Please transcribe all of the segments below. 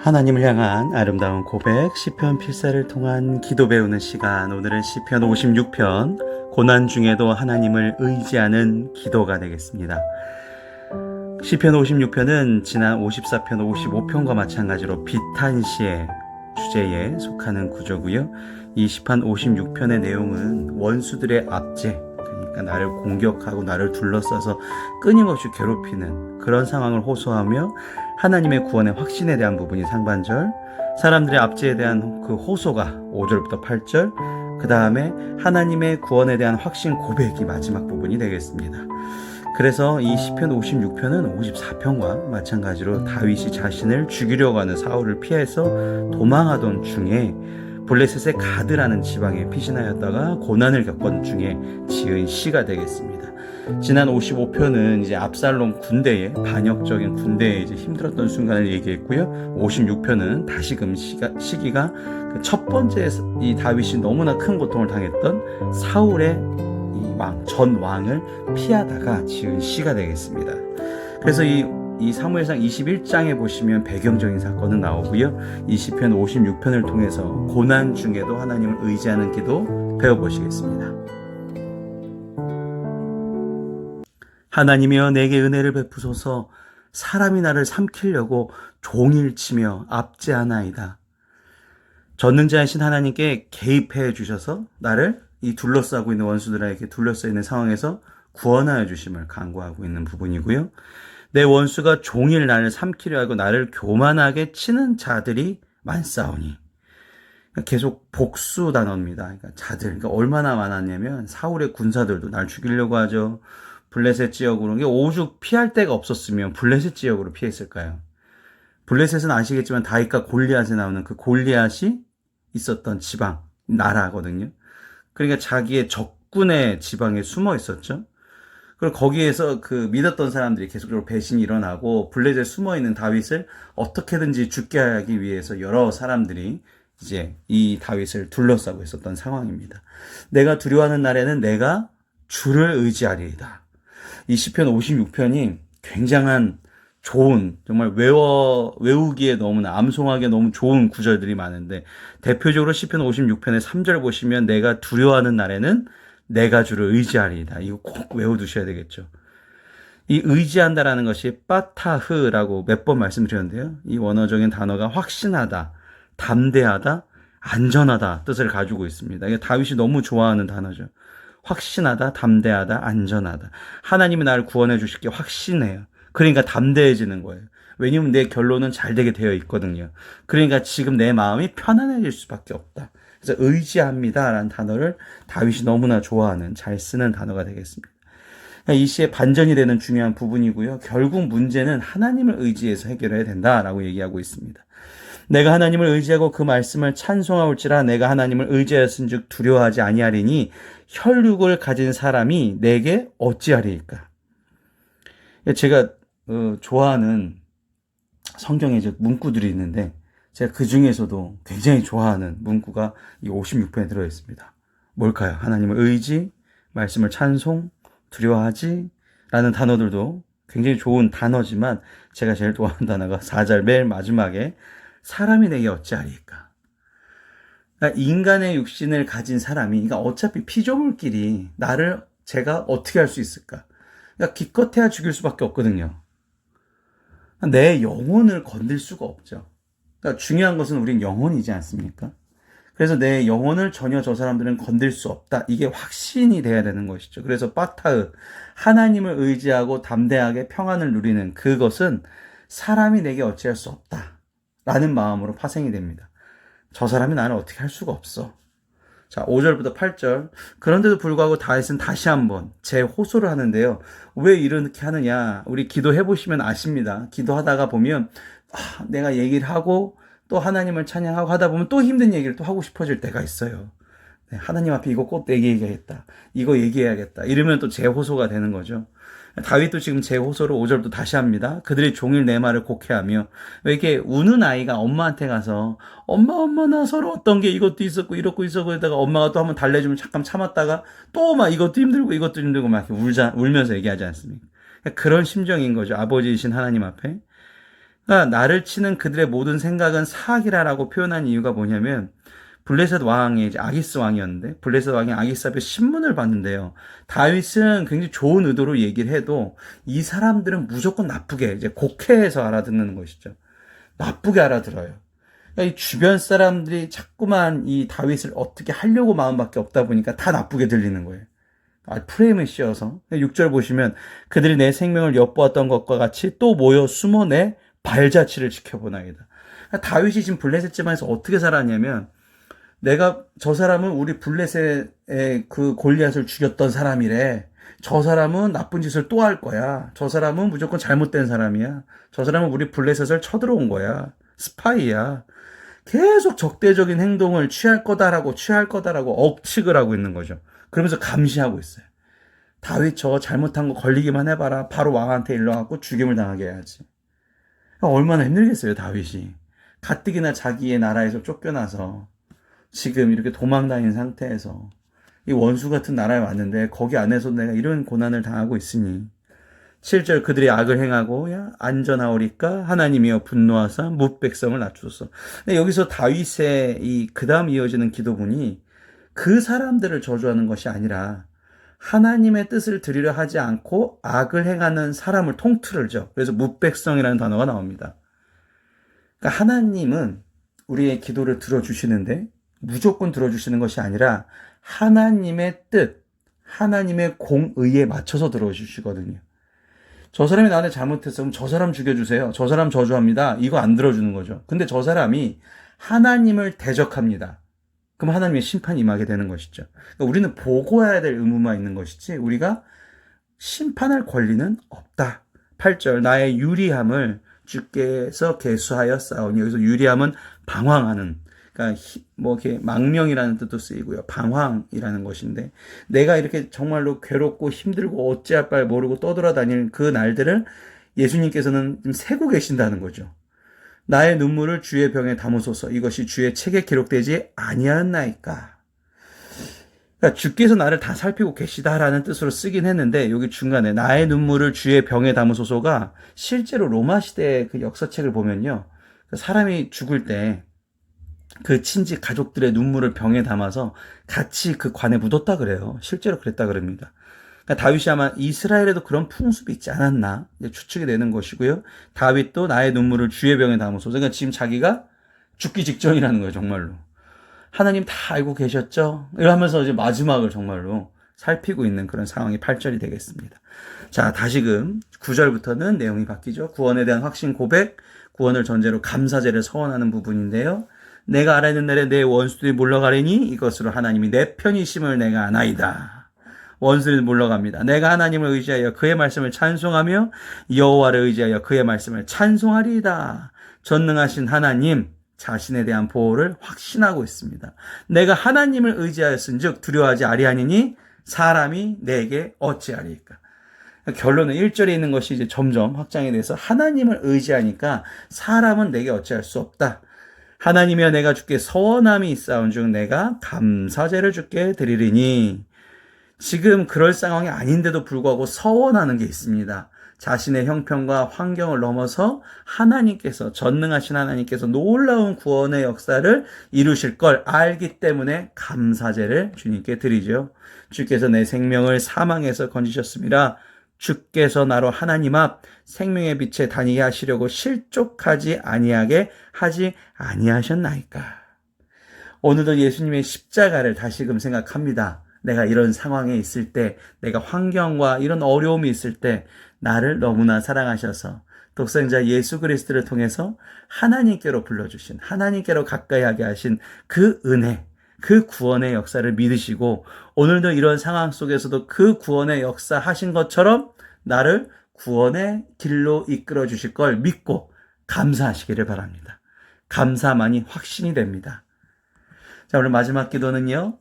하나님을 향한 아름다운 고백, 시편 필사를 통한 기도 배우는 시간. 오늘은 시편 56편, 고난 중에도 하나님을 의지하는 기도가 되겠습니다. 시편 56편은 지난 54편, 55편과 마찬가지로 비탄시의 주제에 속하는 구조고요. 이 시편 56편의 내용은 원수들의 압제, 그러니까 나를 공격하고 나를 둘러싸서 끊임없이 괴롭히는 그런 상황을 호소하며 하나님의 구원의 확신에 대한 부분이 상반절, 사람들의 압제에 대한 그 호소가 5절부터 8절, 그 다음에 하나님의 구원에 대한 확신 고백이 마지막 부분이 되겠습니다. 그래서 이 시편 56편은 54편과 마찬가지로 다윗이 자신을 죽이려고 하는 사울을 피해서 도망하던 중에 블레셋의 가드라는 지방에 피신하였다가 고난을 겪은 중에 지은 시가 되겠습니다. 지난 55편은 이제 압살롬 군대의 반역적인 군대에 이제 힘들었던 순간을 얘기했고요. 56편은 다시금 시기가 그 첫 번째 이 다윗이 너무나 큰 고통을 당했던 사울의 전 왕을 피하다가 지은 시가 되겠습니다. 그래서 이 사무엘상 21장에 보시면 배경적인 사건은 나오고요. 이 시편 56편을 통해서 고난 중에도 하나님을 의지하는 기도 배워보시겠습니다. 하나님이여 내게 은혜를 베푸소서. 사람이 나를 삼키려고 종일 치며 압제하나이다. 전능자이신 하나님께 개입해 주셔서 나를 이 둘러싸고 있는 원수들에게 둘러싸여 있는 상황에서 구원하여 주심을 간구하고 있는 부분이고요. 내 원수가 종일 나를 삼키려 하고 나를 교만하게 치는 자들이 많사오니. 계속 복수 단어입니다. 그러니까 자들. 그러니까 얼마나 많았냐면 사울의 군사들도 날 죽이려고 하죠. 블레셋 지역으로. 오죽 피할 데가 없었으면 블레셋 지역으로 피했을까요? 블레셋은 아시겠지만 다윗과 골리앗에 나오는 그 골리앗이 있었던 지방, 나라거든요. 그러니까 자기의 적군의 지방에 숨어 있었죠. 그리고 거기에서 그 믿었던 사람들이 계속적으로 배신이 일어나고 블레셋에 숨어 있는 다윗을 어떻게든지 죽게 하기 위해서 여러 사람들이 이제 이 다윗을 둘러싸고 있었던 상황입니다. 내가 두려워하는 날에는 내가 주를 의지하리이다. 이 시편 56편이 굉장한 좋은, 정말 외우기에 너무나 암송하기에 너무 좋은 구절들이 많은데, 대표적으로 시편 56편의 3절 보시면 내가 두려워하는 날에는 내가 주를 의지하리이다. 이거 꼭 외워두셔야 되겠죠. 이 의지한다라는 것이 빠타흐라고 몇 번 말씀드렸는데요. 이 원어적인 단어가 확신하다, 담대하다, 안전하다 뜻을 가지고 있습니다. 이게 다윗이 너무 좋아하는 단어죠. 확신하다, 담대하다, 안전하다. 하나님이 나를 구원해 주실 게 확신해요. 그러니까 담대해지는 거예요. 왜냐면 내 결론은 잘 되게 되어 있거든요. 그러니까 지금 내 마음이 편안해질 수밖에 없다. 그래서 의지합니다라는 단어를 다윗이 너무나 좋아하는, 잘 쓰는 단어가 되겠습니다. 이 시의 반전이 되는 중요한 부분이고요. 결국 문제는 하나님을 의지해서 해결해야 된다라고 얘기하고 있습니다. 내가 하나님을 의지하고 그 말씀을 찬송하올지라. 내가 하나님을 의지하였은즉 두려워하지 아니하리니 혈육을 가진 사람이 내게 어찌하리이까. 제가 좋아하는 성경에 문구들이 있는데 제가 그 중에서도 굉장히 좋아하는 문구가 이 56편에 들어있습니다. 뭘까요? 하나님을 의지, 말씀을 찬송, 두려워하지 라는 단어들도 굉장히 좋은 단어지만 제가 제일 좋아하는 단어가 4절 맨 마지막에 사람이 내게 어찌하리까. 그러니까 인간의 육신을 가진 사람이, 그러니까 어차피 피조물끼리 제가 어떻게 할 수 있을까? 그러니까 기껏해야 죽일 수밖에 없거든요. 내 영혼을 건들 수가 없죠. 그러니까 중요한 것은 우린 영혼이지 않습니까? 그래서 내 영혼을 전혀 저 사람들은 건들 수 없다. 이게 확신이 돼야 되는 것이죠. 그래서 빠타흐, 하나님을 의지하고 담대하게 평안을 누리는 그것은 사람이 내게 어찌할 수 없다 라는 마음으로 파생이 됩니다. 저 사람이 나를 어떻게 할 수가 없어. 자, 5절부터 8절. 그런데도 불구하고 다윗은 다시 한번 재호소를 하는데요. 왜 이렇게 하느냐? 우리 기도해보시면 아십니다. 기도하다가 보면 내가 얘기를 하고 또 하나님을 찬양하고 하다 보면 또 힘든 얘기를 또 하고 싶어질 때가 있어요. 네, 하나님 앞에 이거 꼭 얘기해야겠다. 이거 얘기해야겠다. 이러면 또 재호소가 되는 거죠. 다윗도 지금 재호소를 5절도 다시 합니다. 그들이 종일 내 말을 곡해하며. 왜 이렇게 우는 아이가 엄마한테 가서 엄마 나 서로 어떤 게 이것도 있었고 이렇고 있었고 이러다가 엄마가 또 한번 달래주면 잠깐 참았다가 또 막 이것도 힘들고 막 이렇게 울면서 얘기하지 않습니까? 그런 심정인 거죠. 아버지이신 하나님 앞에. 그러니까 나를 치는 그들의 모든 생각은 사악이라라고 표현한 이유가 뭐냐면, 블레셋 왕이 이제 아기스 왕이었는데, 블레셋 왕이 아기스 앞에 신문을 봤는데요. 다윗은 굉장히 좋은 의도로 얘기를 해도 이 사람들은 무조건 나쁘게 이제 곡해해서 알아듣는 것이죠. 나쁘게 알아들어요. 그러니까 이 주변 사람들이 자꾸만 이 다윗을 어떻게 하려고 마음밖에 없다 보니까 다 나쁘게 들리는 거예요. 프레임을 씌워서. 6절 보시면 그들이 내 생명을 엿보았던 것과 같이 또 모여 숨어 내 발자취를 지켜보나이다. 그러니까 다윗이 지금 블레셋 집안에서 어떻게 살았냐면, 내가 저 사람은 우리 블레셋의 그 골리앗을 죽였던 사람이래. 저 사람은 나쁜 짓을 또 할 거야. 저 사람은 무조건 잘못된 사람이야. 저 사람은 우리 블레셋을 쳐들어온 거야. 스파이야. 계속 적대적인 행동을 취할 거다라고 억측을 하고 있는 거죠. 그러면서 감시하고 있어요. 다윗 저거 잘못한 거 걸리기만 해봐라. 바로 왕한테 일러갖고 죽임을 당하게 해야지. 얼마나 힘들겠어요, 다윗이. 가뜩이나 자기의 나라에서 쫓겨나서 지금 이렇게 도망다닌 상태에서 이 원수 같은 나라에 왔는데 거기 안에서 내가 이런 고난을 당하고 있으니. 7절 그들이 악을 행하고 안전하오리까 하나님이여 분노하사 뭇 백성을 낮추소서. 여기서 다윗의 이 그다음 이어지는 기도문이 그 사람들을 저주하는 것이 아니라 하나님의 뜻을 들으려 하지 않고 악을 행하는 사람을 통틀죠. 그래서 뭇 백성이라는 단어가 나옵니다. 그러니까 하나님은 우리의 기도를 들어주시는데 무조건 들어주시는 것이 아니라 하나님의 뜻, 하나님의 공의에 맞춰서 들어주시거든요. 저 사람이 나한테 잘못했어. 그럼 저 사람 죽여주세요. 저 사람 저주합니다. 이거 안 들어주는 거죠. 근데 저 사람이 하나님을 대적합니다. 그럼 하나님의 심판이 임하게 되는 것이죠. 그러니까 우리는 보고해야 될 의무만 있는 것이지 우리가 심판할 권리는 없다. 8절 나의 유리함을 주께서 계수하여 싸우니. 여기서 유리함은 방황하는, 그러니까 뭐 이렇게 망명이라는 뜻도 쓰이고요. 방황이라는 것인데, 내가 이렇게 정말로 괴롭고 힘들고 어찌할 바를 모르고 떠돌아다니는 그 날들을 예수님께서는 지금 세고 계신다는 거죠. 나의 눈물을 주의 병에 담으소서. 이것이 주의 책에 기록되지 아니하였나이까. 그러니까 주께서 나를 다 살피고 계시다라는 뜻으로 쓰긴 했는데, 여기 중간에 나의 눈물을 주의 병에 담으소서가 실제로 로마 시대의 그 역사책을 보면요, 사람이 죽을 때 그 친지 가족들의 눈물을 병에 담아서 같이 그 관에 묻었다 그래요. 실제로 그랬다 그럽니다. 그러니까 다윗이 아마 이스라엘에도 그런 풍습이 있지 않았나 추측이 되는 것이고요. 다윗도 나의 눈물을 주의 병에 담으소서. 그러니까 지금 자기가 죽기 직전이라는 거예요, 정말로. 하나님 다 알고 계셨죠? 이러면서 이제 마지막을 정말로 살피고 있는 그런 상황이 8절이 되겠습니다. 자, 다시금 9절부터는 내용이 바뀌죠. 구원에 대한 확신 고백, 구원을 전제로 감사제를 서원하는 부분인데요. 내가 알아있는 날에 내 원수들이 물러가리니 이것으로 하나님이 내 편이심을 내가 아나이다. 원수들이 물러갑니다. 내가 하나님을 의지하여 그의 말씀을 찬송하며 여호와를 의지하여 그의 말씀을 찬송하리이다. 전능하신 하나님 자신에 대한 보호를 확신하고 있습니다. 내가 하나님을 의지하였은즉 두려워하지 아니하니니 사람이 내게 어찌하리까. 결론은 1절에 있는 것이 이제 점점 확장이 돼서 하나님을 의지하니까 사람은 내게 어찌할 수 없다. 하나님이여 내가 주께 서원함이 있사온즉 내가 감사제를 주께 드리리니. 지금 그럴 상황이 아닌데도 불구하고 서원하는 게 있습니다. 자신의 형편과 환경을 넘어서 하나님께서, 전능하신 하나님께서 놀라운 구원의 역사를 이루실 걸 알기 때문에 감사제를 주님께 드리죠. 주께서 내 생명을 사망에서 건지셨습니다. 주께서 나로 하나님 앞 생명의 빛에 다니게 하시려고 실족하지 아니하게 하지 아니하셨나이까. 오늘도 예수님의 십자가를 다시금 생각합니다. 내가 이런 상황에 있을 때, 내가 환경과 이런 어려움이 있을 때 나를 너무나 사랑하셔서 독생자 예수 그리스도를 통해서 하나님께로 불러주신, 하나님께로 가까이 하게 하신 그 은혜, 그 구원의 역사를 믿으시고 오늘도 이런 상황 속에서도 그 구원의 역사 하신 것처럼 나를 구원의 길로 이끌어 주실 걸 믿고 감사하시기를 바랍니다. 감사만이 확신이 됩니다. 자, 오늘 마지막 기도는요,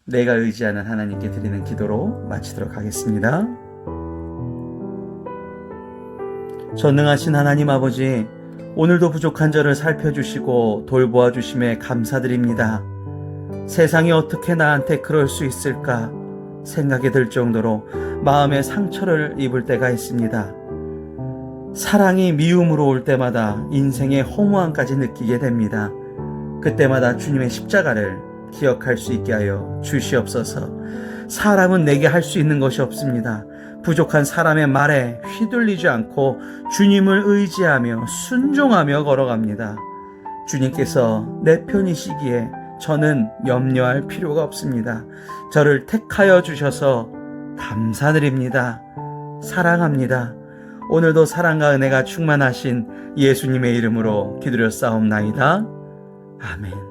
내가 의지하는 하나님께 드리는 기도로 마치도록 하겠습니다. 전능하신 하나님 아버지, 오늘도 부족한 저를 살펴주시고 돌보아 주심에 감사드립니다. 세상이 어떻게 나한테 그럴 수 있을까 생각이 들 정도로 마음의 상처를 입을 때가 있습니다. 사랑이 미움으로 올 때마다 인생의 허무함까지 느끼게 됩니다. 그때마다 주님의 십자가를 기억할 수 있게 하여 주시옵소서. 사람은 내게 할 수 있는 것이 없습니다. 부족한 사람의 말에 휘둘리지 않고 주님을 의지하며 순종하며 걸어갑니다. 주님께서 내 편이시기에 저는 염려할 필요가 없습니다. 저를 택하여 주셔서 감사드립니다. 사랑합니다. 오늘도 사랑과 은혜가 충만하신 예수님의 이름으로 기도드렸사옵나이다. 아멘.